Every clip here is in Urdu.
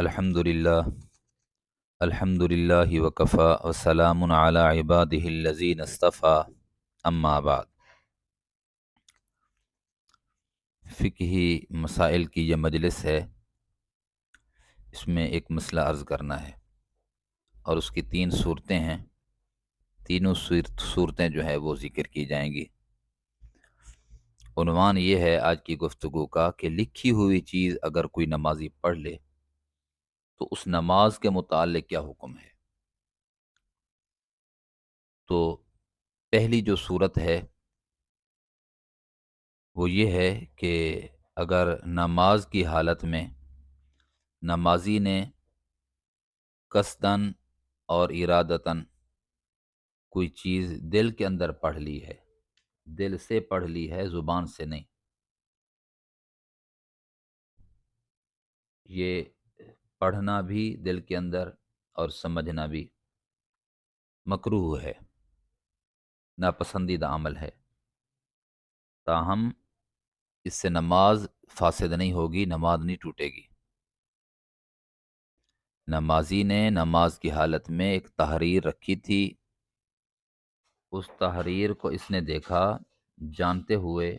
الحمد للہ وکفا وسلام علی عبادہ الذین اصطفیٰ اما بعد۔ فقہی مسائل کی یہ مجلس ہے، اس میں ایک مسئلہ عرض کرنا ہے اور اس کی 3 صورتیں ہیں۔ تینوں صورتیں جو ہے وہ ذکر کی جائیں گی۔ عنوان یہ ہے آج کی گفتگو کا کہ لکھی ہوئی چیز اگر کوئی نمازی پڑھ لے تو اس نماز کے متعلق کیا حکم ہے۔ تو پہلی جو صورت ہے وہ یہ ہے کہ اگر نماز کی حالت میں نمازی نے قصداً اور ارادتاً کوئی چیز دل کے اندر پڑھ لی ہے، دل سے پڑھ لی ہے، زبان سے نہیں، یہ پڑھنا بھی دل کے اندر اور سمجھنا بھی مکروہ ہے، ناپسندیدہ عمل ہے، تاہم اس سے نماز فاسد نہیں ہوگی، نماز نہیں ٹوٹے گی۔ نمازی نے نماز کی حالت میں ایک تحریر رکھی تھی، اس تحریر کو اس نے دیکھا، جانتے ہوئے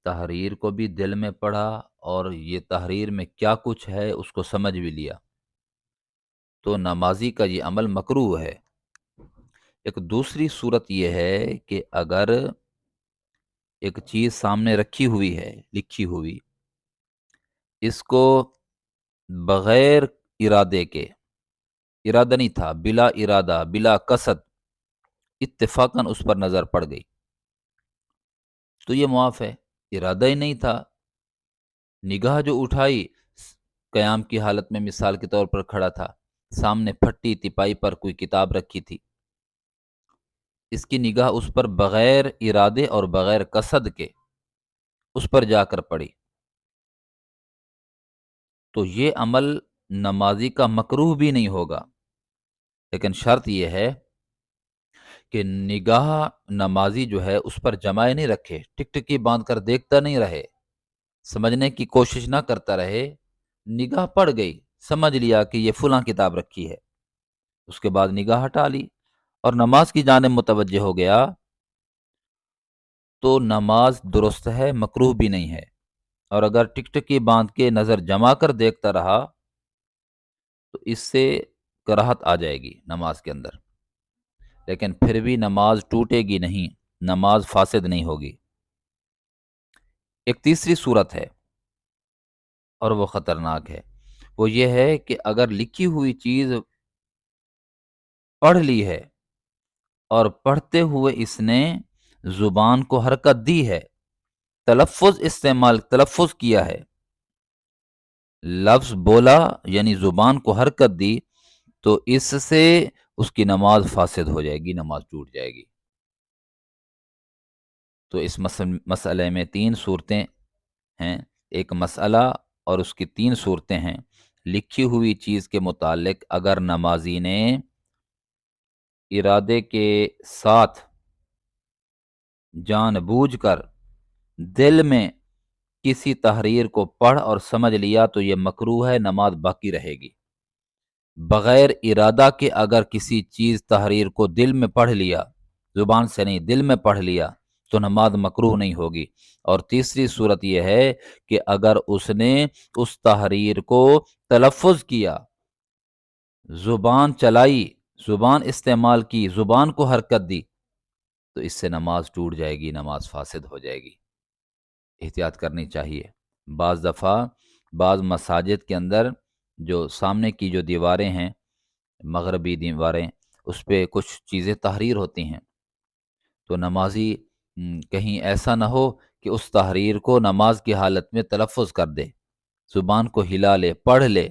تحریر کو بھی دل میں پڑھا اور یہ تحریر میں کیا کچھ ہے اس کو سمجھ بھی لیا، تو نمازی کا یہ عمل مکروہ ہے۔ ایک دوسری صورت یہ ہے کہ اگر ایک چیز سامنے رکھی ہوئی ہے، لکھی ہوئی، اس کو بغیر ارادے کے، ارادہ نہیں تھا، بلا ارادہ بلا قصد اتفاقاً اس پر نظر پڑ گئی تو یہ معاف ہے۔ ارادہ ہی نہیں تھا، نگاہ جو اٹھائی، قیام کی حالت میں مثال کے طور پر کھڑا تھا، سامنے پھٹی تپائی پر کوئی کتاب رکھی تھی، اس کی نگاہ اس پر بغیر ارادے اور بغیر قصد کے اس پر جا کر پڑی، تو یہ عمل نمازی کا مکروہ بھی نہیں ہوگا، لیکن شرط یہ ہے کہ نگاہ نمازی جو ہے اس پر جمائے نہیں رکھے، ٹک ٹکی باندھ کر دیکھتا نہیں رہے، سمجھنے کی کوشش نہ کرتا رہے، نگاہ پڑ گئی، سمجھ لیا کہ یہ فلاں کتاب رکھی ہے، اس کے بعد نگاہ ہٹا لی اور نماز کی جانب متوجہ ہو گیا، تو نماز درست ہے، مکروہ بھی نہیں ہے۔ اور اگر ٹک ٹکی باندھ کے نظر جما کر دیکھتا رہا تو اس سے کراہت آ جائے گی نماز کے اندر، لیکن پھر بھی نماز ٹوٹے گی نہیں، نماز فاسد نہیں ہوگی۔ ایک تیسری صورت ہے اور وہ خطرناک ہے، وہ یہ ہے کہ اگر لکھی ہوئی چیز پڑھ لی ہے اور پڑھتے ہوئے اس نے زبان کو حرکت دی ہے، تلفظ کیا ہے، لفظ بولا یعنی زبان کو حرکت دی، تو اس سے اس کی نماز فاسد ہو جائے گی، نماز ٹوٹ جائے گی۔ تو اس مسئلے میں 3 صورتیں ہیں، ایک مسئلہ اور اس کی 3 صورتیں ہیں۔ لکھی ہوئی چیز کے متعلق اگر نمازی نے ارادے کے ساتھ جان بوجھ کر دل میں کسی تحریر کو پڑھ اور سمجھ لیا تو یہ مکروہ ہے، نماز باقی رہے گی۔ بغیر ارادہ کے اگر کسی چیز تحریر کو دل میں پڑھ لیا، زبان سے نہیں دل میں پڑھ لیا، تو نماز مکروہ نہیں ہوگی۔ اور تیسری صورت یہ ہے کہ اگر اس نے اس تحریر کو تلفظ کیا، زبان چلائی، زبان استعمال کی، زبان کو حرکت دی، تو اس سے نماز ٹوٹ جائے گی، نماز فاسد ہو جائے گی۔ احتیاط کرنی چاہیے۔ بعض دفعہ بعض مساجد کے اندر جو سامنے کی جو دیواریں ہیں، مغربی دیواریں، اس پہ کچھ چیزیں تحریر ہوتی ہیں، تو نمازی کہیں ایسا نہ ہو کہ اس تحریر کو نماز کی حالت میں تلفظ کر دے، زبان کو ہلا لے، پڑھ لے،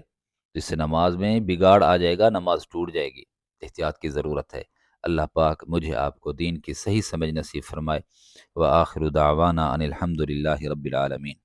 جس سے نماز میں بگاڑ آ جائے گا، نماز ٹوٹ جائے گی۔ احتیاط کی ضرورت ہے۔ اللہ پاک مجھے آپ کو دین کی صحیح سمجھ نصیب فرمائے۔ وآخر دعوانا ان الحمد للہ رب العالمین۔